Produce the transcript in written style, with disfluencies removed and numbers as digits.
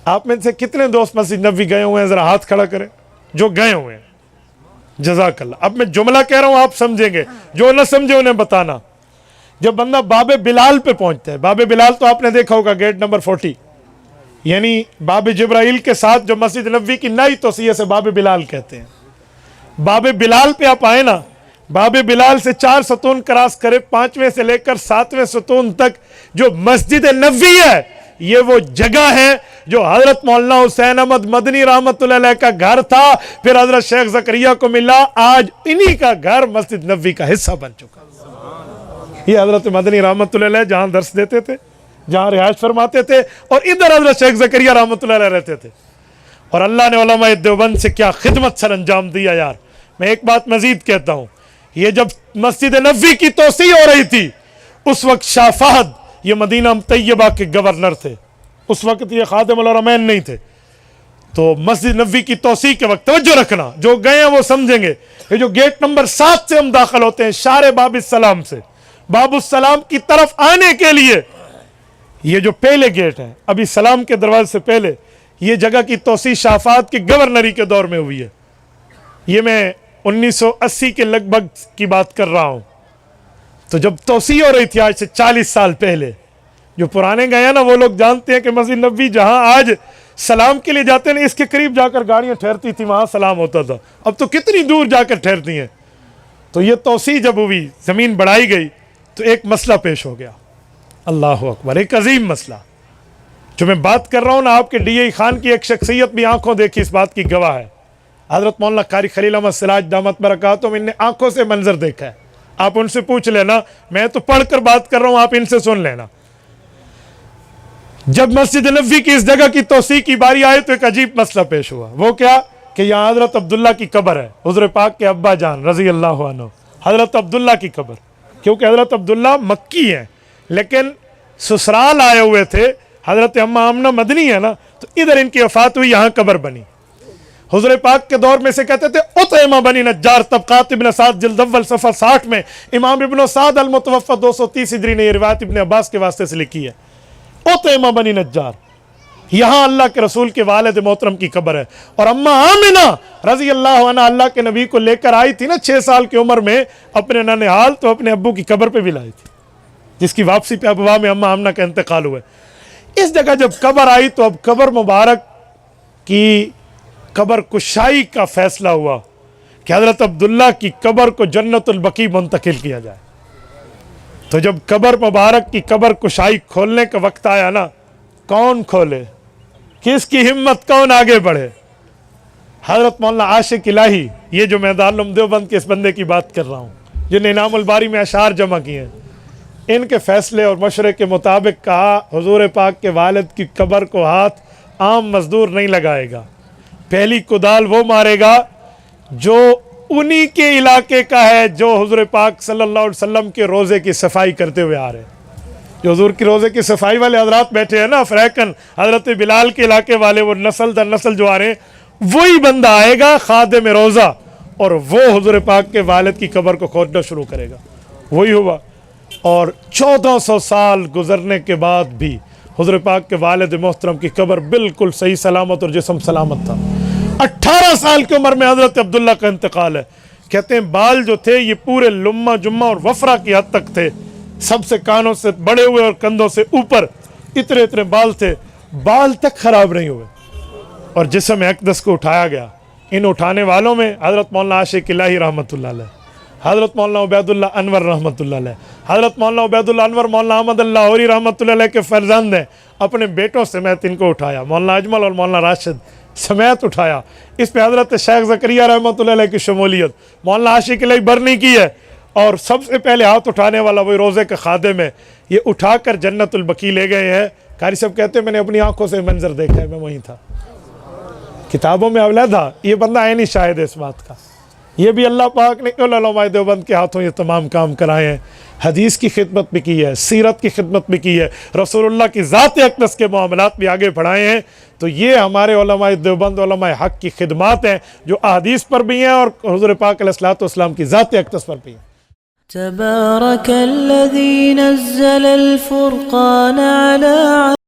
آپ میں سے کتنے دوست مسجد نبوی گئے ہوئے ہیں؟ ذرا ہاتھ کھڑا کریں جو گئے ہوئے ہیں. جزاک اللہ. اب میں جملہ کہہ رہا ہوں آپ سمجھیں گے, جو نہ سمجھے انہیں بتانا. جب بندہ باب بلال پہ پہنچتا ہے, باب بلال تو آپ نے دیکھا ہوگا گیٹ نمبر 40, یعنی باب جبرائیل کے ساتھ جو مسجد نبوی کی نئی توسیع سے باب بلال کہتے ہیں. باب بلال پہ آپ آئے نا, باب بلال سے 4 ستون کراس کرے, 5ویں سے لے کر 7ویں ستون تک جو مسجد نبوی ہے, یہ وہ جگہ ہے جو حضرت مولانا حسین احمد مدنی رحمت اللہ علیہ کا گھر تھا, پھر حضرت شیخ زکریا کو ملا, آج انہی کا گھر مسجد نبوی کا حصہ بن چکا. یہ حضرت مدنی رحمت اللہ علیہ جہاں درس دیتے تھے, جہاں رہائش فرماتے تھے, اور ادھر حضرت شیخ زکریا رحمت اللہ علیہ رہتے تھے. اور اللہ نے علماء دیوبند سے کیا خدمت سر انجام دیا یار. میں ایک بات مزید کہتا ہوں, یہ جب مسجد نبوی کی توسیع ہو رہی تھی, اس وقت شاہ فہد یہ مدینہ طیبہ کے گورنر تھے, اس وقت یہ خادم الحرمین نہیں تھے. تو مسجد نبوی کی توسیع کے وقت توجہ رکھنا, جو گئے ہیں وہ سمجھیں گے. یہ جو گیٹ نمبر 7 سے ہم داخل ہوتے ہیں, شارع باب السلام سے, باب السلام کی طرف آنے کے لیے یہ جو پہلے گیٹ ہے, ابھی سلام کے دروازے سے پہلے, یہ جگہ کی توسیع شاہ فہد کی گورنری کے دور میں ہوئی ہے. یہ میں 1980 کے لگ بھگ کی بات کر رہا ہوں. تو جب توسیع ہو رہی تھی آج سے 40 سال پہلے, جو پرانے گئے ہیں نا وہ لوگ جانتے ہیں کہ مسجد نبوی جہاں آج سلام کے لیے جاتے ہیں, اس کے قریب جا کر گاڑیاں ٹھہرتی تھی, وہاں سلام ہوتا تھا. اب تو کتنی دور جا کر ٹھہرتی ہیں. تو یہ توسیع جب ہوئی, زمین بڑھائی گئی, تو ایک مسئلہ پیش ہو گیا. اللہ اکبر, ایک عظیم مسئلہ جو میں بات کر رہا ہوں نا, آپ کے ڈی اے خان کی ایک شخصیت بھی آنکھوں دیکھی اس بات کی گواہ ہے. حضرت مولانا قاری خلیل احمد سراج دامت برکاتہم, ان نے آنکھوں سے منظر دیکھا ہے. آپ ان سے پوچھ لینا, میں تو پڑھ کر بات کر رہا ہوں, آپ ان سے سن لینا. جب مسجد نبوی کی اس جگہ کی توسیع کی باری آئی تو ایک عجیب مسئلہ پیش ہوا. وہ کیا کہ یہاں حضرت عبداللہ کی قبر ہے, حضور پاک کے ابا جان رضی اللہ عنہ, حضرت عبداللہ کی قبر. کیونکہ حضرت عبداللہ مکی ہیں لیکن سسرال آئے ہوئے تھے, حضرت اماں آمنہ مدنی ہے نا, تو ادھر ان کی وفات ہوئی, یہاں قبر بنی. حضور پاک کے دور میں سے کہتے تھے اطعمہ بنی نجار, طبقات ابن سعد جلد اول صفحہ 60 میں امام ابن سعد المتوفى 230 ہجری نے یہ روایت ابن عباس کے واسطے سے لکھی ہے. اطعمہ بنی نجار, یہاں اللہ کے رسول کے والد محترم کی قبر ہے. اور اماں آمنہ رضی اللہ عنہ اللہ کے نبی کو لے کر آئی تھی نا 6 سال کی عمر میں اپنے ننہال, تو اپنے ابو کی قبر پہ بھی لائی تھی, جس کی واپسی پہ ابوا میں اماں آمنہ کا انتقال ہوا. اس جگہ جب قبر آئی تو اب قبر مبارک کی قبر کشائی کا فیصلہ ہوا کہ حضرت عبداللہ کی قبر کو جنت البقیع منتقل کیا جائے. تو جب قبر مبارک کی قبر کشائی کھولنے کا وقت آیا نا, کون کھولے, کس کی ہمت, کون آگے بڑھے؟ حضرت مولانا عاشق الہی, یہ جو میں دارالعلوم دیوبند کے اس بندے کی بات کر رہا ہوں, جن نے انعام الباری میں اشعار جمع کیے ہیں, ان کے فیصلے اور مشورے کے مطابق کہا حضور پاک کے والد کی قبر کو ہاتھ عام مزدور نہیں لگائے گا, پہلی کدال وہ مارے گا جو انہی کے علاقے کا ہے, جو حضور پاک صلی اللہ علیہ وسلم کے روزے کی صفائی کرتے ہوئے آ رہے ہیں. جو حضور کی روزے کی صفائی والے حضرات بیٹھے ہیں نا, افریقن حضرت بلال کے علاقے والے, وہ نسل در نسل جو آ رہے ہیں, وہی بندہ آئے گا خادم روزہ, اور وہ حضور پاک کے والد کی قبر کو کھودنا شروع کرے گا. وہی ہوا. اور 1400 سال گزرنے کے بعد بھی حضور پاک کے والد محترم کی قبر بالکل صحیح سلامت اور جسم سلامت تھا. 18 سال کی عمر میں حضرت عبداللہ کا انتقال ہے. کہتے ہیں بال جو تھے یہ پورے لمہ جمہ اور وفرہ کی حد تک تھے, سب سے کانوں سے بڑے ہوئے اور کندھوں سے اوپر اتنے اتنے بال تھے, بال تک خراب نہیں ہوئے. اور جسم اقدس کو اٹھایا گیا. ان اٹھانے والوں میں حضرت مولانا عاشق الہی رحمۃ اللہ علیہ, حضرت مولانا عبید اللہ انور رحمۃ اللہ علیہ, حضرت مولانا عبید اللہ انور مولانا احمد اللہ لاہوری رحمۃ اللہ علیہ کے فرزند ہیں. اپنے بیٹوں سمیت ان کو اٹھایا, مولانا اجمل اور مولانا راشد سمیت اٹھایا. اس پہ حضرت شیخ زکریا رحمۃ اللہ علیہ کی شمولیت, مولانا عاشق الہی برنی کی ہے. اور سب سے پہلے ہاتھ اٹھانے والا وہی روزے کا خادم ہے. یہ اٹھا کر جنت البقیع لے گئے ہیں. قاری صاحب کہتے ہیں میں نے اپنی آنکھوں سے منظر دیکھا ہے, میں وہیں تھا, کتابوں میں اولا تھا. یہ بندہ عینی شاہد ہے اس بات کا. یہ بھی اللہ پاک نے علماء دیوبند کے ہاتھوں یہ تمام کام کرائے ہیں. حدیث کی خدمت بھی کی ہے, سیرت کی خدمت بھی کی ہے, رسول اللہ کی ذات اقدس کے معاملات بھی آگے بڑھائے ہیں. تو یہ ہمارے علماء دیوبند علماء حق کی خدمات ہیں جو احادیث پر بھی ہیں اور حضور پاک علیہ الصلوۃ والسلام کی ذات اقدس پر بھی ہیں. تبارك الذي نزل الفرقان على